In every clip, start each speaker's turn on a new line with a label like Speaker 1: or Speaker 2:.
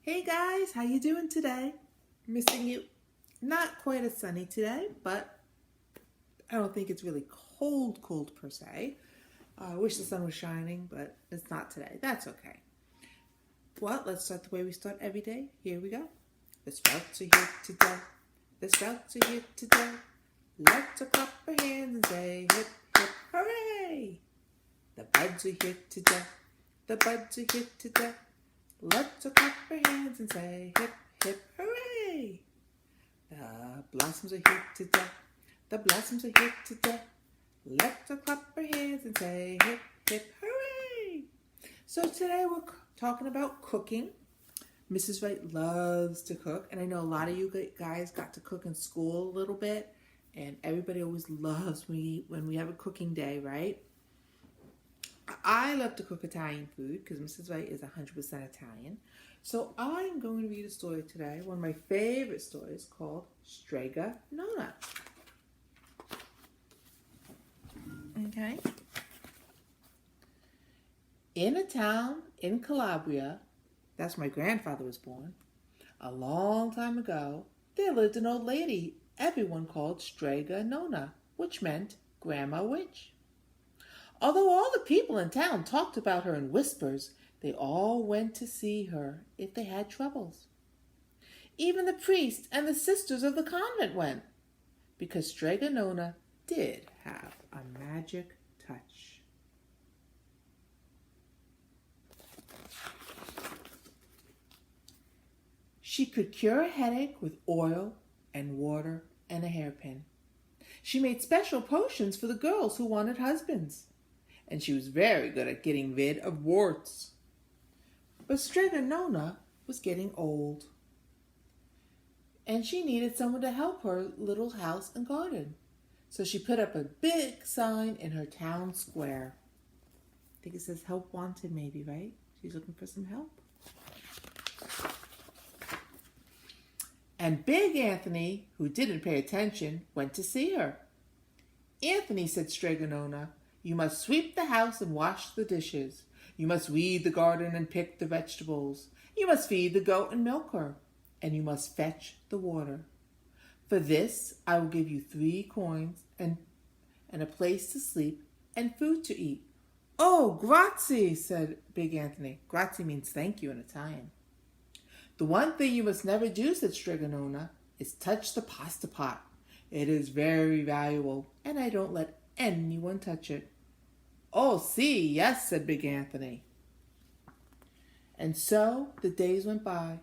Speaker 1: Hey guys, how you doing today? Missing you. Not quite as sunny today, but I don't think it's really cold per se. I wish the sun was shining, but it's not today. That's okay. Well, let's start the way we start every day. Here we go. The sprouts are here today. The sprouts are here today. Let's clap our hands and say hip, hip, hooray! The buds are here today. The buds are here today. Let's clap our hands and say hip, hip, hooray! The blossoms are here today. The blossoms are here today. Let's clap our hands and say hip, hip, hooray! So today we're talking about cooking. Mrs. Wright loves to cook, and I know a lot of you guys got to cook in school a little bit, and everybody always loves when we have a cooking day, right? I love to cook Italian food because Mrs. Wright is 100% Italian. So I'm going to read a story today, one of my favorite stories called Strega Nona. Okay. In a town in Calabria, that's where my grandfather was born, a long time ago, there lived an old lady everyone called Strega Nona, which meant Grandma Witch. Although all the people in town talked about her in whispers, they all went to see her if they had troubles. Even the priest and the sisters of the convent went, because Strega Nona did have a magic touch. She could cure a headache with oil and water and a hairpin. She made special potions for the girls who wanted husbands. And she was very good at getting rid of warts. But Strega Nona was getting old, and she needed someone to help her little house and garden. So she put up a big sign in her town square. I think it says help wanted maybe, right? She's looking for some help. And Big Anthony, who didn't pay attention, went to see her. Anthony, said Strega Nona, you must sweep the house and wash the dishes. You must weed the garden and pick the vegetables. You must feed the goat and milk her. And you must fetch the water. For this, I will give you 3 coins and a place to sleep and food to eat. Oh, grazie, said Big Anthony. Grazie means thank you in Italian. The one thing you must never do, said Strega Nona, is touch the pasta pot. It is very valuable, and I don't let anyone touch it. Oh, see, yes, said Big Anthony. And so the days went by.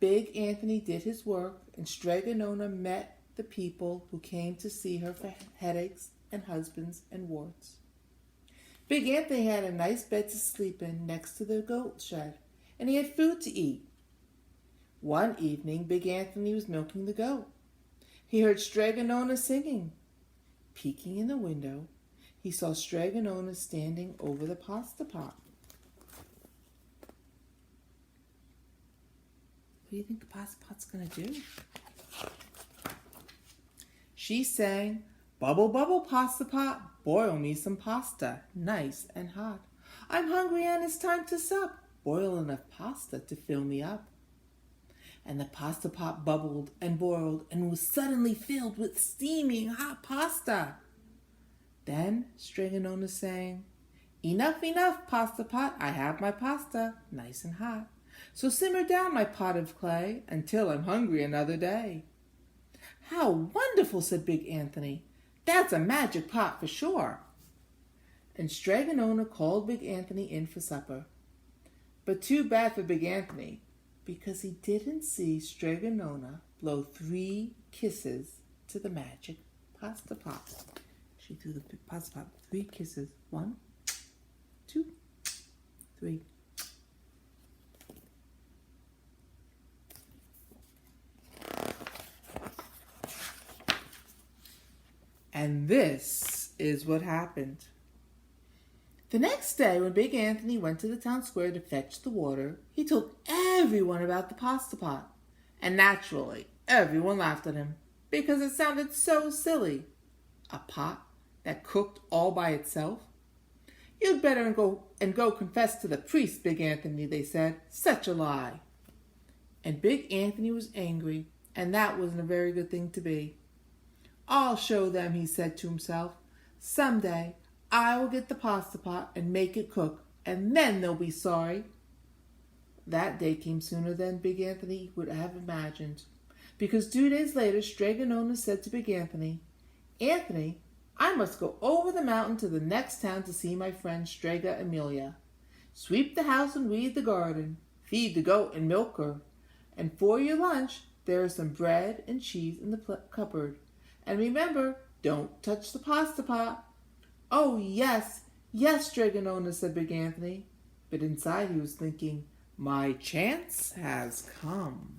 Speaker 1: Big Anthony did his work, and Strega Nona met the people who came to see her for headaches and husbands and warts. Big Anthony had a nice bed to sleep in next to the goat shed, and he had food to eat. One evening, Big Anthony was milking the goat. He heard Strega Nona singing. Peeking in the window, he saw Strega Nona standing over the pasta pot. What do you think the pasta pot's going to do? She sang, bubble, bubble, pasta pot, boil me some pasta, nice and hot. I'm hungry and it's time to sup. Boil enough pasta to fill me up. And the pasta pot bubbled and boiled and was suddenly filled with steaming hot pasta. Then Strega Nona sang, enough, enough, pasta pot, I have my pasta, nice and hot. So simmer down my pot of clay until I'm hungry another day. How wonderful, said Big Anthony. That's a magic pot for sure. And Strega Nona called Big Anthony in for supper. But too bad for Big Anthony, because he didn't see Strega Nona blow 3 kisses to the magic pasta pot. She threw the pasta pot 3 kisses. 1, 2, 3. And this is what happened. The next day, when Big Anthony went to the town square to fetch the water, he told everyone about the pasta pot. And naturally, everyone laughed at him because it sounded so silly. A pot that cooked all by itself? You'd better go confess to the priest, Big Anthony, they said. Such a lie. And Big Anthony was angry, and that wasn't a very good thing to be. I'll show them, he said to himself. Someday I will get the pasta pot and make it cook, and then they'll be sorry. That day came sooner than Big Anthony would have imagined, because 2 days later Stregonona said to Big Anthony, Anthony, I must go over the mountain to the next town to see my friend Strega Amelia. Sweep the house and weed the garden, feed the goat and milk her, and for your lunch there is some bread and cheese in the cupboard. And remember, don't touch the pasta pot. Oh, yes, yes, Stregonona, said Big Anthony. But inside he was thinking, my chance has come.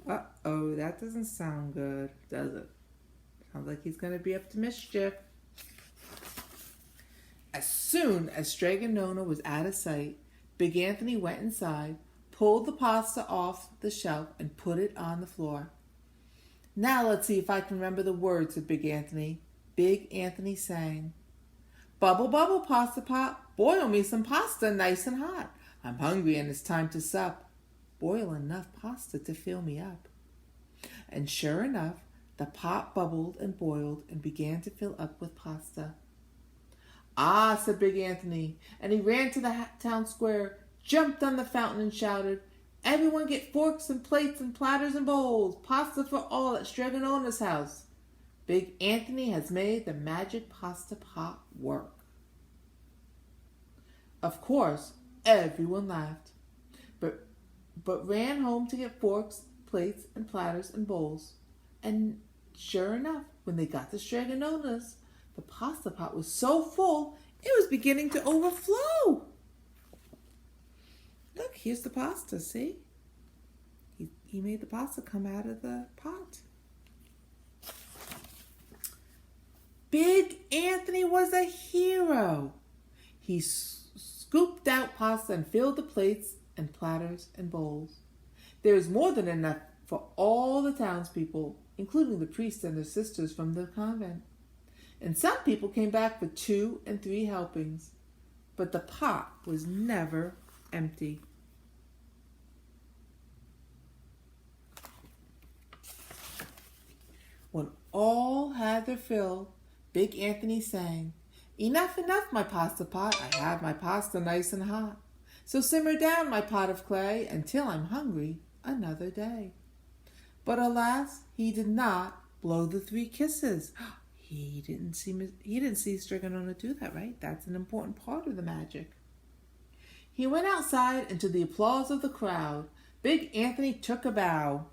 Speaker 1: Uh-oh, that doesn't sound good, does it? Sounds like he's going to be up to mischief. As soon as Stregonona was out of sight, Big Anthony went inside, pulled the pasta off the shelf, and put it on the floor. Now let's see if I can remember the words, said Big Anthony. Big Anthony sang. Bubble, bubble, pasta pot, boil me some pasta nice and hot. I'm hungry and it's time to sup. Boil enough pasta to fill me up. And sure enough, the pot bubbled and boiled and began to fill up with pasta. Ah, said Big Anthony, and he ran to the town square, jumped on the fountain and shouted, Everyone get forks and plates and platters and bowls, pasta for all at Stregonona's house. Big Anthony has made the magic pasta pot work. Of course, everyone laughed, but ran home to get forks, plates, and platters and bowls. And sure enough, when they got to Stregonona's, the pasta pot was so full, it was beginning to overflow. Look, here's the pasta, see? He made the pasta come out of the pot. Big Anthony was a hero. He scooped out pasta and filled the plates and platters and bowls. There was more than enough for all the townspeople, including the priests and their sisters from the convent. And some people came back for 2 and 3 helpings. But the pot was never empty. When all had their fill, Big Anthony sang, Enough, enough, my pasta pot, I have my pasta nice and hot. So simmer down, my pot of clay, until I'm hungry another day. But alas, he did not blow the 3 kisses. He didn't see Stregonona do that, right? That's an important part of the magic. He went outside, and to the applause of the crowd, Big Anthony took a bow.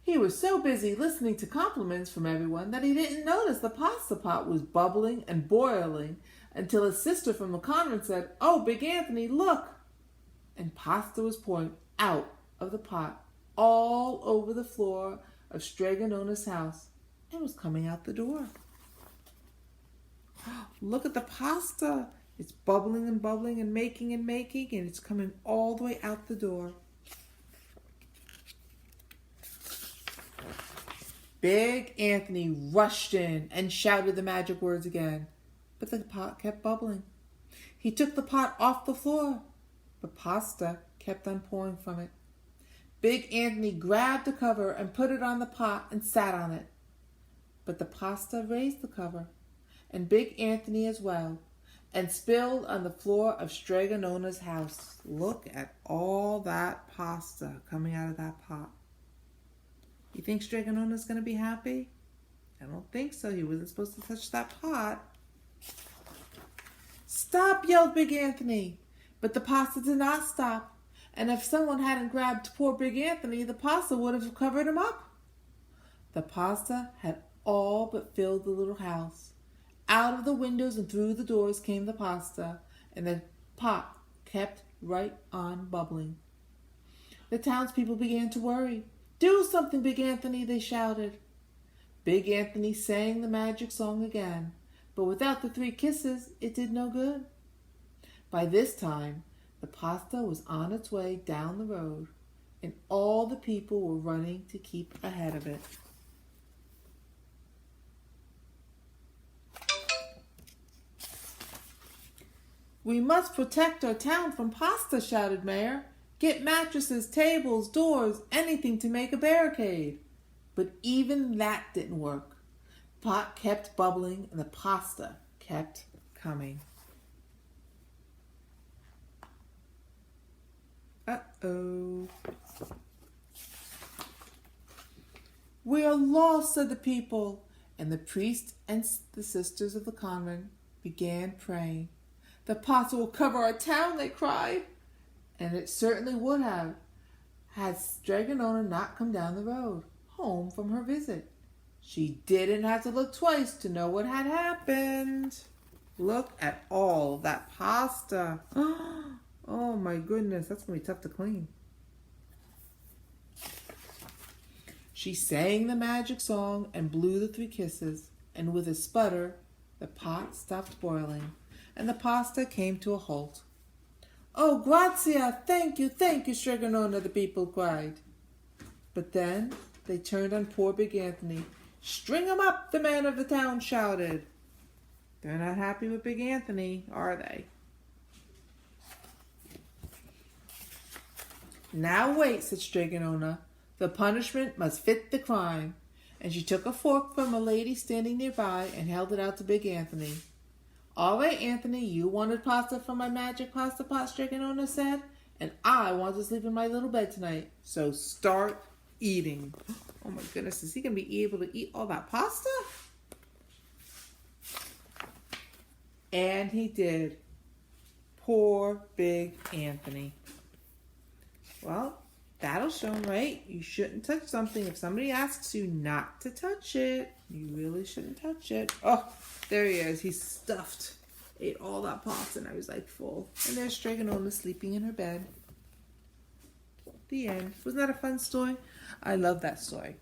Speaker 1: He was so busy listening to compliments from everyone that he didn't notice the pasta pot was bubbling and boiling until his sister from the convent said, Oh, Big Anthony, look! And pasta was pouring out of the pot all over the floor of Stregonona's house and was coming out the door. Look at the pasta. It's bubbling and bubbling and making, and it's coming all the way out the door. Big Anthony rushed in and shouted the magic words again, but the pot kept bubbling. He took the pot off the floor, but pasta kept on pouring from it. Big Anthony grabbed a cover and put it on the pot and sat on it. But the pasta raised the cover, and Big Anthony as well, and spilled on the floor of Stregonona's house. Look at all that pasta coming out of that pot. You think Stregonona's going to be happy? I don't think so. He wasn't supposed to touch that pot. Stop, yelled Big Anthony. But the pasta did not stop. And if someone hadn't grabbed poor Big Anthony, the pasta would have covered him up. The pasta had all but filled the little house. Out of the windows and through the doors came the pasta, and the pot kept right on bubbling. The townspeople began to worry. Do something, Big Anthony, they shouted. Big Anthony sang the magic song again, but without the 3 kisses, it did no good. By this time, the pasta was on its way down the road, and all the people were running to keep ahead of it. We must protect our town from pasta, shouted Mayor. Get mattresses, tables, doors, anything to make a barricade. But even that didn't work. The pot kept bubbling and the pasta kept coming. Uh-oh. We are lost, said the people, and the priest and the sisters of the convent began praying. The pasta will cover our town, they cried. And it certainly would have, had Stregonona not come down the road, home from her visit. She didn't have to look twice to know what had happened. Look at all that pasta. Oh my goodness, that's going to be tough to clean. She sang the magic song and blew the 3 kisses, and with a sputter, the pot stopped boiling, and the pasta came to a halt. Oh, grazia, thank you, Stregonona, the people cried. But then they turned on poor Big Anthony. String him up, the man of the town shouted. They're not happy with Big Anthony, are they? Now wait, said Stregonona. The punishment must fit the crime. And she took a fork from a lady standing nearby and held it out to Big Anthony. All right, Anthony, you wanted pasta from my magic pasta pot, Stregonona said, and I want to sleep in my little bed tonight. So start eating. Oh my goodness, is he going to be able to eat all that pasta? And he did. Poor Big Anthony. Well, that'll show him, right? You shouldn't touch something. If somebody asks you not to touch it, you really shouldn't touch it. Oh, there he is. He's stuffed. Ate all that pasta and I was like full. And there's Stregonona sleeping in her bed. The end. Wasn't that a fun story? I love that story.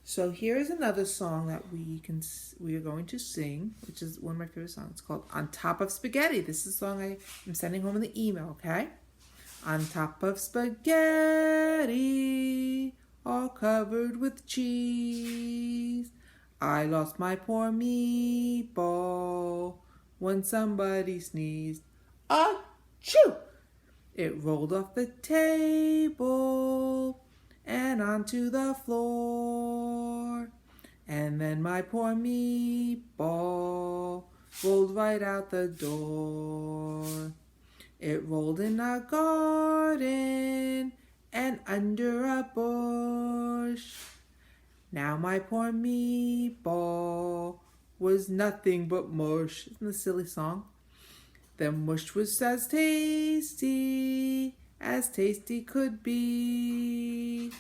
Speaker 1: So here is another song that we are going to sing, which is one of my favorite songs. It's called On Top of Spaghetti. This is a song I'm sending home in the email, okay? On top of spaghetti, all covered with cheese, I lost my poor meatball when somebody sneezed. Achoo! It rolled off the table and onto the floor. And then my poor meatball rolled right out the door. It rolled in a garden and under a bush. Now my poor meatball was nothing but mush. Isn't this a silly song? The mush was as tasty could be.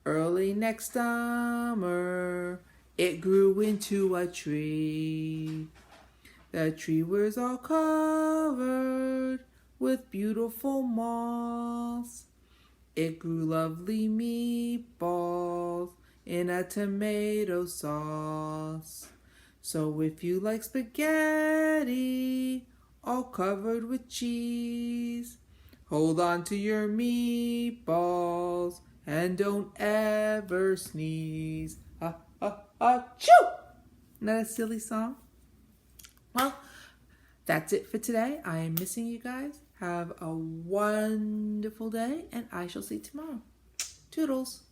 Speaker 1: Early next summer, it grew into a tree. The tree was all covered with beautiful moss. It grew lovely meatballs in a tomato sauce. So if you like spaghetti all covered with cheese, hold on to your meatballs and don't ever sneeze. Achoo! Isn't that a silly song? Well, that's it for today. I am missing you guys. Have a wonderful day, and I shall see you tomorrow. Toodles.